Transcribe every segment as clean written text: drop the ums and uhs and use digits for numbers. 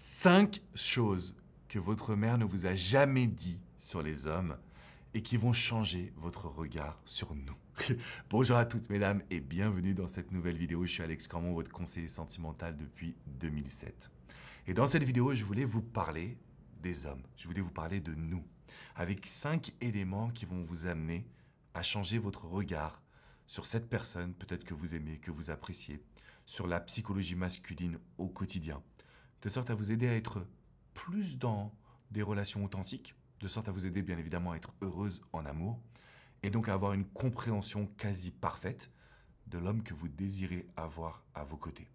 5 choses que votre mère ne vous a jamais dit sur les hommes et qui vont changer votre regard sur nous. Bonjour à toutes mesdames et bienvenue dans cette nouvelle vidéo. Je suis Alex Cormon, votre conseiller sentimental depuis 2007. Et dans cette vidéo, je voulais vous parler des hommes. Je voulais vous parler de nous, avec 5 éléments qui vont vous amener à changer votre regard sur cette personne, peut-être que vous aimez, que vous appréciez, sur la psychologie masculine au quotidien, de sorte à vous aider à être plus dans des relations authentiques, de sorte à vous aider bien évidemment à être heureuse en amour, et donc à avoir une compréhension quasi parfaite de l'homme que vous désirez avoir à vos côtés.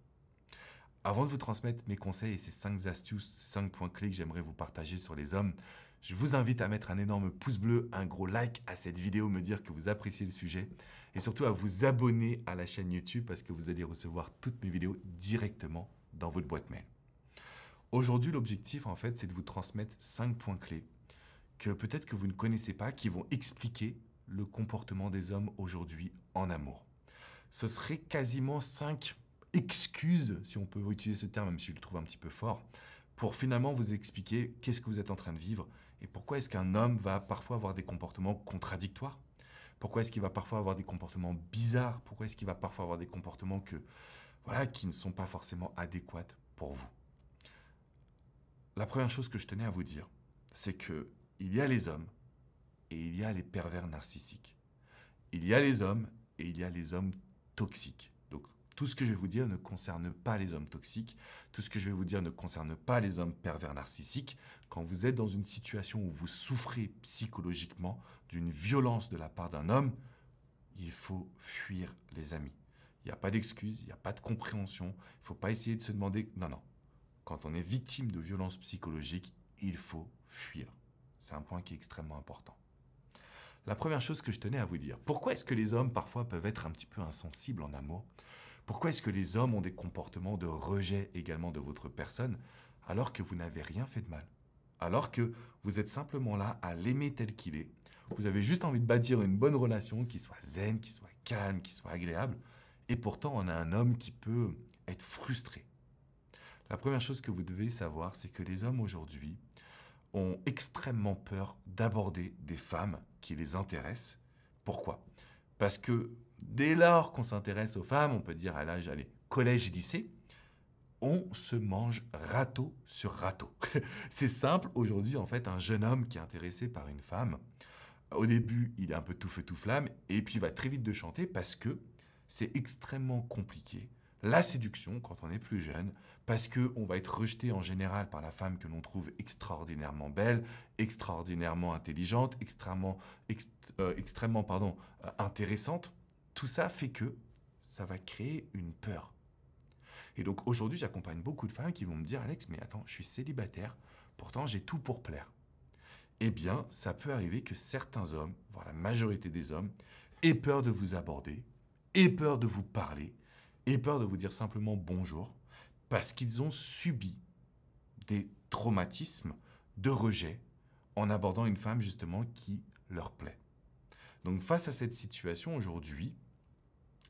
Avant de vous transmettre mes conseils et ces 5 astuces, 5 points clés que j'aimerais vous partager sur les hommes, je vous invite à mettre un énorme pouce bleu, un gros like à cette vidéo, me dire que vous appréciez le sujet et surtout à vous abonner à la chaîne YouTube parce que vous allez recevoir toutes mes vidéos directement dans votre boîte mail. Aujourd'hui, l'objectif en fait, c'est de vous transmettre 5 points clés que peut-être que vous ne connaissez pas, qui vont expliquer le comportement des hommes aujourd'hui en amour. Ce serait quasiment 5 excuses, si on peut utiliser ce terme, même si je le trouve un petit peu fort, pour finalement vous expliquer qu'est-ce que vous êtes en train de vivre et pourquoi est-ce qu'un homme va parfois avoir des comportements contradictoires, pourquoi est-ce qu'il va parfois avoir des comportements bizarres, pourquoi est-ce qu'il va parfois avoir des comportements qui ne sont pas forcément adéquats pour vous. La première chose que je tenais à vous dire, c'est qu'il y a les hommes et il y a les pervers narcissiques. Il y a les hommes et il y a les hommes toxiques. Donc, tout ce que je vais vous dire ne concerne pas les hommes toxiques. Tout ce que je vais vous dire ne concerne pas les hommes pervers narcissiques. Quand vous êtes dans une situation où vous souffrez psychologiquement d'une violence de la part d'un homme, il faut fuir, les amis. Il n'y a pas d'excuse, il n'y a pas de compréhension. Il ne faut pas essayer de se demander... Non, non. Quand on est victime de violences psychologiques, il faut fuir. C'est un point qui est extrêmement important. La première chose que je tenais à vous dire, pourquoi est-ce que les hommes parfois peuvent être un petit peu insensibles en amour? Pourquoi est-ce que les hommes ont des comportements de rejet également de votre personne alors que vous n'avez rien fait de mal? Alors que vous êtes simplement là à l'aimer tel qu'il est. Vous avez juste envie de bâtir une bonne relation qui soit zen, qui soit calme, qui soit agréable. Et pourtant, on a un homme qui peut être frustré. La première chose que vous devez savoir, c'est que les hommes aujourd'hui ont extrêmement peur d'aborder des femmes qui les intéressent. Pourquoi? Parce que dès lors qu'on s'intéresse aux femmes, on peut dire à l'âge, allez, collège-lycée, on se mange râteau sur râteau. C'est simple, aujourd'hui, en fait, un jeune homme qui est intéressé par une femme, au début, il est un peu tout feu tout flamme, et puis il va très vite de chanter parce que c'est extrêmement compliqué. La séduction, quand on est plus jeune, parce qu'on va être rejeté en général par la femme que l'on trouve extraordinairement belle, extraordinairement intelligente, extrêmement intéressante. Tout ça fait que ça va créer une peur. Et donc aujourd'hui, j'accompagne beaucoup de femmes qui vont me dire « Alex, mais attends, je suis célibataire, pourtant j'ai tout pour plaire. » Eh bien, ça peut arriver que certains hommes, voire la majorité des hommes, aient peur de vous aborder, aient peur de vous parler, aient peur de vous dire simplement bonjour, parce qu'ils ont subi des traumatismes de rejet en abordant une femme justement qui leur plaît. Donc face à cette situation aujourd'hui,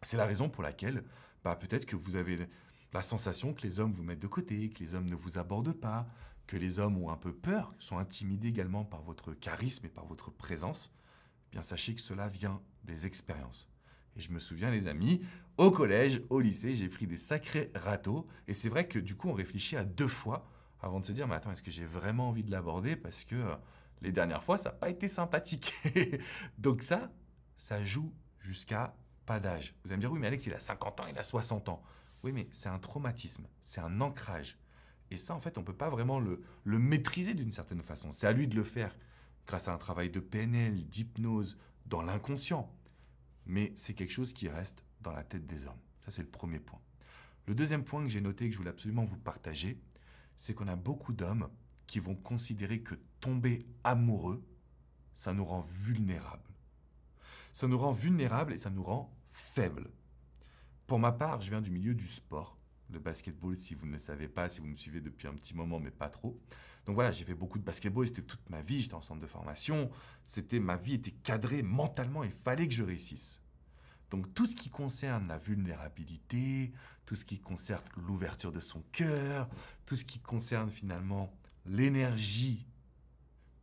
c'est la raison pour laquelle peut-être que vous avez la sensation que les hommes vous mettent de côté, que les hommes ne vous abordent pas, que les hommes ont un peu peur, sont intimidés également par votre charisme et par votre présence. Eh bien sachez que cela vient des expériences. Et je me souviens, les amis, au collège, au lycée, j'ai pris des sacrés râteaux. Et c'est vrai que du coup, on réfléchit à 2 fois avant de se dire « Mais attends, est-ce que j'ai vraiment envie de l'aborder ?» Parce que les dernières fois, ça n'a pas été sympathique. Donc ça joue jusqu'à pas d'âge. Vous allez me dire « Oui, mais Alex, il a 50 ans, il a 60 ans. » Oui, mais c'est un traumatisme, c'est un ancrage. Et ça, en fait, on ne peut pas vraiment le maîtriser d'une certaine façon. C'est à lui de le faire grâce à un travail de PNL, d'hypnose, dans l'inconscient. Mais c'est quelque chose qui reste dans la tête des hommes. Ça, c'est le premier point. Le deuxième point que j'ai noté et que je voulais absolument vous partager, c'est qu'on a beaucoup d'hommes qui vont considérer que tomber amoureux, ça nous rend vulnérables. Ça nous rend vulnérables et ça nous rend faibles. Pour ma part, je viens du milieu du sport, le basketball, si vous ne le savez pas, si vous me suivez depuis un petit moment, mais pas trop. Donc voilà, j'ai fait beaucoup de basketball, c'était toute ma vie, j'étais en centre de formation, ma vie était cadrée mentalement, il fallait que je réussisse. Donc tout ce qui concerne la vulnérabilité, tout ce qui concerne l'ouverture de son cœur, tout ce qui concerne finalement l'énergie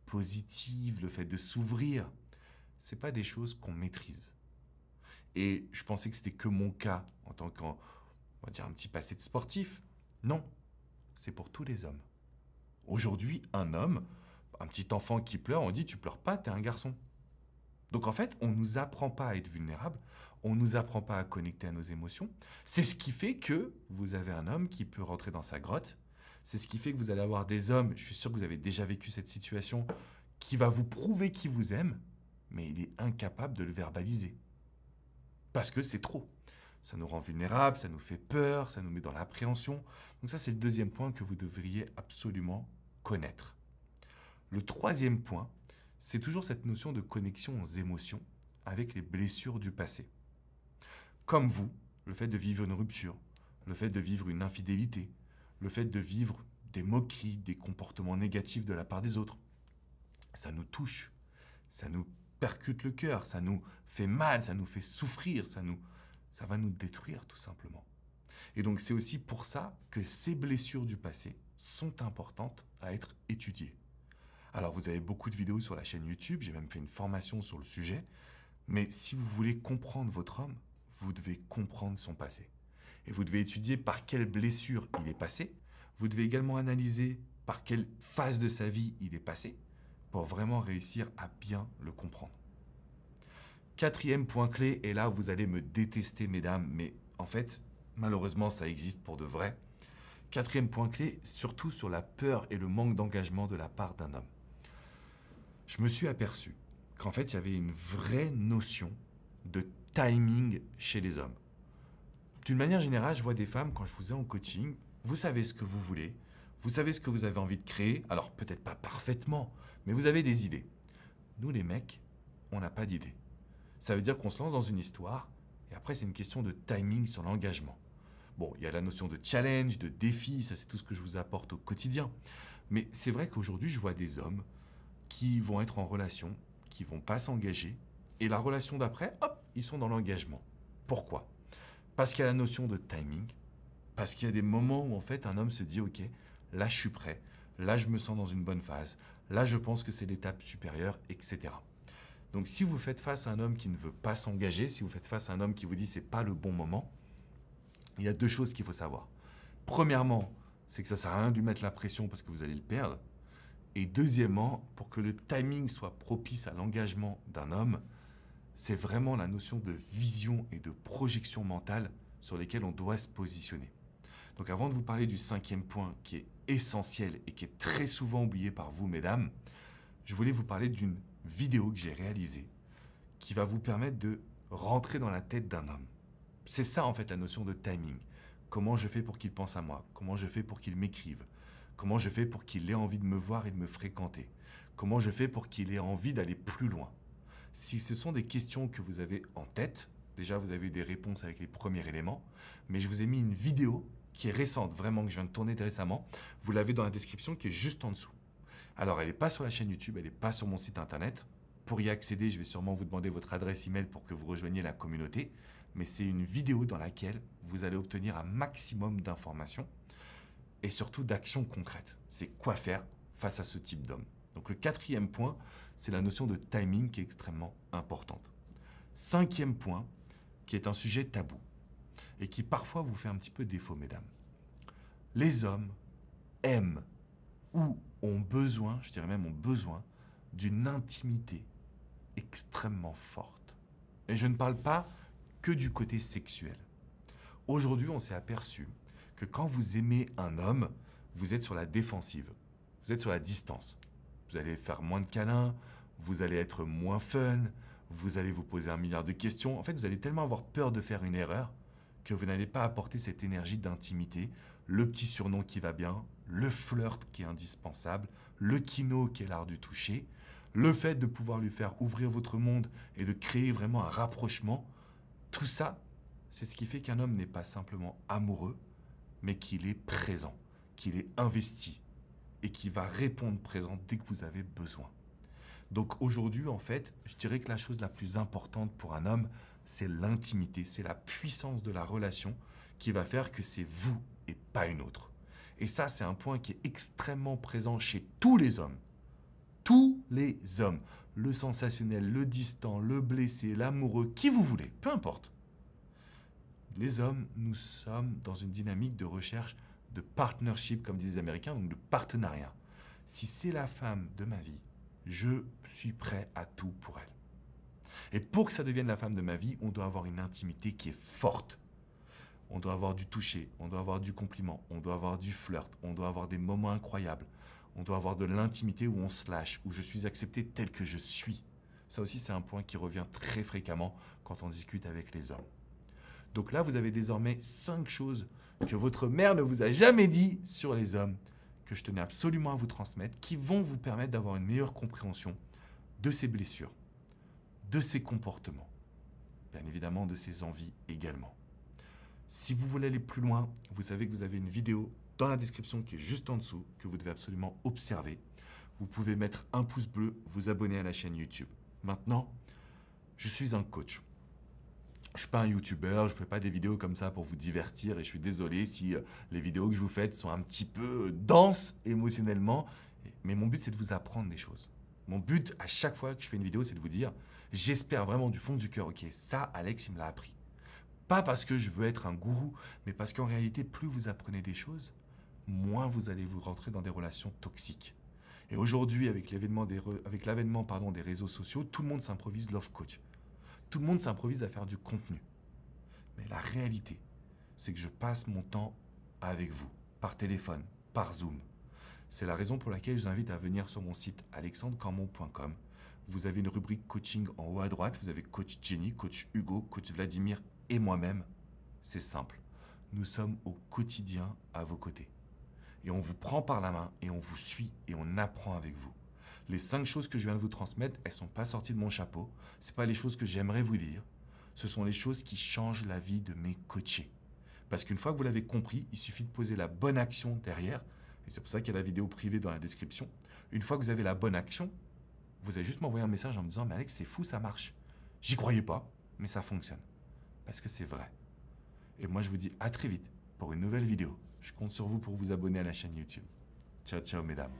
positive, le fait de s'ouvrir, ce n'est pas des choses qu'on maîtrise. Et je pensais que c'était que mon cas en tant qu'un, on va dire, un petit passé de sportif. Non, c'est pour tous les hommes. Aujourd'hui, un homme, un petit enfant qui pleure, on dit « tu pleures pas, t'es un garçon ». Donc en fait, on ne nous apprend pas à être vulnérable, on ne nous apprend pas à connecter à nos émotions. C'est ce qui fait que vous avez un homme qui peut rentrer dans sa grotte. C'est ce qui fait que vous allez avoir des hommes, je suis sûr que vous avez déjà vécu cette situation, qui va vous prouver qu'il vous aime, mais il est incapable de le verbaliser. Parce que c'est trop. Ça nous rend vulnérables, ça nous fait peur, ça nous met dans l'appréhension. Donc ça, c'est le deuxième point que vous devriez absolument connaître. Le troisième point, c'est toujours cette notion de connexion aux émotions avec les blessures du passé. Comme vous, le fait de vivre une rupture, le fait de vivre une infidélité, le fait de vivre des moqueries, des comportements négatifs de la part des autres, ça nous touche, ça nous percute le cœur, ça nous fait mal, ça nous fait souffrir, ça va nous détruire tout simplement. Et donc c'est aussi pour ça que ces blessures du passé sont importantes à être étudiées. Alors vous avez beaucoup de vidéos sur la chaîne YouTube, j'ai même fait une formation sur le sujet, mais si vous voulez comprendre votre homme, vous devez comprendre son passé. Et vous devez étudier par quelle blessure il est passé, vous devez également analyser par quelle phase de sa vie il est passé, pour vraiment réussir à bien le comprendre. Quatrième point clé, et là vous allez me détester mesdames, mais en fait, malheureusement ça existe pour de vrai. Quatrième point clé, surtout sur la peur et le manque d'engagement de la part d'un homme. Je me suis aperçu qu'en fait il y avait une vraie notion de timing chez les hommes. D'une manière générale, je vois des femmes, quand je vous ai en coaching, vous savez ce que vous voulez, vous savez ce que vous avez envie de créer, alors peut-être pas parfaitement, mais vous avez des idées. Nous les mecs, on n'a pas d'idées. Ça veut dire qu'on se lance dans une histoire, et après c'est une question de timing sur l'engagement. Bon, il y a la notion de challenge, de défi, ça c'est tout ce que je vous apporte au quotidien. Mais c'est vrai qu'aujourd'hui, je vois des hommes qui vont être en relation, qui ne vont pas s'engager, et la relation d'après, hop, ils sont dans l'engagement. Pourquoi? Parce qu'il y a la notion de timing, parce qu'il y a des moments où en fait un homme se dit « Ok, là je suis prêt, là je me sens dans une bonne phase, là je pense que c'est l'étape supérieure, etc. » Donc si vous faites face à un homme qui ne veut pas s'engager, si vous faites face à un homme qui vous dit « c'est pas le bon moment », il y a deux choses qu'il faut savoir. Premièrement, c'est que ça ne sert à rien de lui mettre la pression parce que vous allez le perdre. Et deuxièmement, pour que le timing soit propice à l'engagement d'un homme, c'est vraiment la notion de vision et de projection mentale sur lesquelles on doit se positionner. Donc avant de vous parler du cinquième point qui est essentiel et qui est très souvent oublié par vous, mesdames, je voulais vous parler d'une vidéo que j'ai réalisée qui va vous permettre de rentrer dans la tête d'un homme. C'est ça en fait la notion de timing. Comment je fais pour qu'il pense à moi? Comment je fais pour qu'il m'écrive? Comment je fais pour qu'il ait envie de me voir et de me fréquenter? Comment je fais pour qu'il ait envie d'aller plus loin? Si ce sont des questions que vous avez en tête, déjà vous avez eu des réponses avec les premiers éléments, mais je vous ai mis une vidéo qui est récente, vraiment que je viens de tourner récemment. Vous l'avez dans la description qui est juste en dessous. Alors elle n'est pas sur la chaîne YouTube, elle n'est pas sur mon site internet. Pour y accéder, je vais sûrement vous demander votre adresse email pour que vous rejoigniez la communauté. Mais c'est une vidéo dans laquelle vous allez obtenir un maximum d'informations et surtout d'actions concrètes. C'est quoi faire face à ce type d'homme. Donc le quatrième point, c'est la notion de timing qui est extrêmement importante. Cinquième point, qui est un sujet tabou et qui parfois vous fait un petit peu défaut, mesdames. Les hommes aiment ou ont besoin, je dirais même ont besoin, d'une intimité extrêmement forte. Et je ne parle pas que du côté sexuel. Aujourd'hui, on s'est aperçu que quand vous aimez un homme, vous êtes sur la défensive, vous êtes sur la distance. Vous allez faire moins de câlins, vous allez être moins fun, vous allez vous poser un milliard de questions. En fait, vous allez tellement avoir peur de faire une erreur que vous n'allez pas apporter cette énergie d'intimité, le petit surnom qui va bien, le flirt qui est indispensable, le kino qui est l'art du toucher, le fait de pouvoir lui faire ouvrir votre monde et de créer vraiment un rapprochement. Tout ça, c'est ce qui fait qu'un homme n'est pas simplement amoureux, mais qu'il est présent, qu'il est investi et qu'il va répondre présent dès que vous avez besoin. Donc aujourd'hui, en fait, je dirais que la chose la plus importante pour un homme, c'est l'intimité, c'est la puissance de la relation qui va faire que c'est vous et pas une autre. Et ça, c'est un point qui est extrêmement présent chez tous les hommes. Tous les hommes. Le sensationnel, le distant, le blessé, l'amoureux, qui vous voulez, peu importe. Les hommes, nous sommes dans une dynamique de recherche de partnership, comme disent les Américains, donc de partenariat. Si c'est la femme de ma vie, je suis prêt à tout pour elle. Et pour que ça devienne la femme de ma vie, on doit avoir une intimité qui est forte. On doit avoir du toucher, on doit avoir du compliment, on doit avoir du flirt, on doit avoir des moments incroyables. On doit avoir de l'intimité où on se lâche, où je suis accepté tel que je suis. Ça aussi, c'est un point qui revient très fréquemment quand on discute avec les hommes. Donc là, vous avez désormais 5 choses que votre mère ne vous a jamais dit sur les hommes, que je tenais absolument à vous transmettre, qui vont vous permettre d'avoir une meilleure compréhension de ces blessures, de ces comportements, bien évidemment de ces envies également. Si vous voulez aller plus loin, vous savez que vous avez une vidéo dans la description qui est juste en dessous, que vous devez absolument observer. Vous pouvez mettre un pouce bleu, vous abonner à la chaîne YouTube. Maintenant, je suis un coach. Je ne suis pas un YouTuber, je ne fais pas des vidéos comme ça pour vous divertir et je suis désolé si les vidéos que je vous fais sont un petit peu denses émotionnellement. Mais mon but, c'est de vous apprendre des choses. Mon but, à chaque fois que je fais une vidéo, c'est de vous dire, j'espère vraiment du fond du cœur, ok, ça, Alex, il me l'a appris. Pas parce que je veux être un gourou, mais parce qu'en réalité, plus vous apprenez des choses, moins vous allez vous rentrer dans des relations toxiques. Et aujourd'hui, avec l'avènement des réseaux sociaux, tout le monde s'improvise love coach. Tout le monde s'improvise à faire du contenu. Mais la réalité, c'est que je passe mon temps avec vous, par téléphone, par Zoom. C'est la raison pour laquelle je vous invite à venir sur mon site alexandrecormon.com. Vous avez une rubrique coaching en haut à droite. Vous avez coach Jenny, coach Hugo, coach Vladimir et moi-même. C'est simple. Nous sommes au quotidien à vos côtés. Et on vous prend par la main et on vous suit et on apprend avec vous. Les 5 choses que je viens de vous transmettre, elles ne sont pas sorties de mon chapeau. Ce pas les choses que j'aimerais vous dire. Ce sont les choses qui changent la vie de mes coachés. Parce qu'une fois que vous l'avez compris, il suffit de poser la bonne action derrière. Et c'est pour ça qu'il y a la vidéo privée dans la description. Une fois que vous avez la bonne action, vous allez juste m'envoyer un message en me disant « Mais Alex, c'est fou, ça marche. J'y croyais pas, mais ça fonctionne. » Parce que c'est vrai. Et moi, je vous dis à très vite pour une nouvelle vidéo. Je compte sur vous pour vous abonner à la chaîne YouTube. Ciao, ciao, mesdames.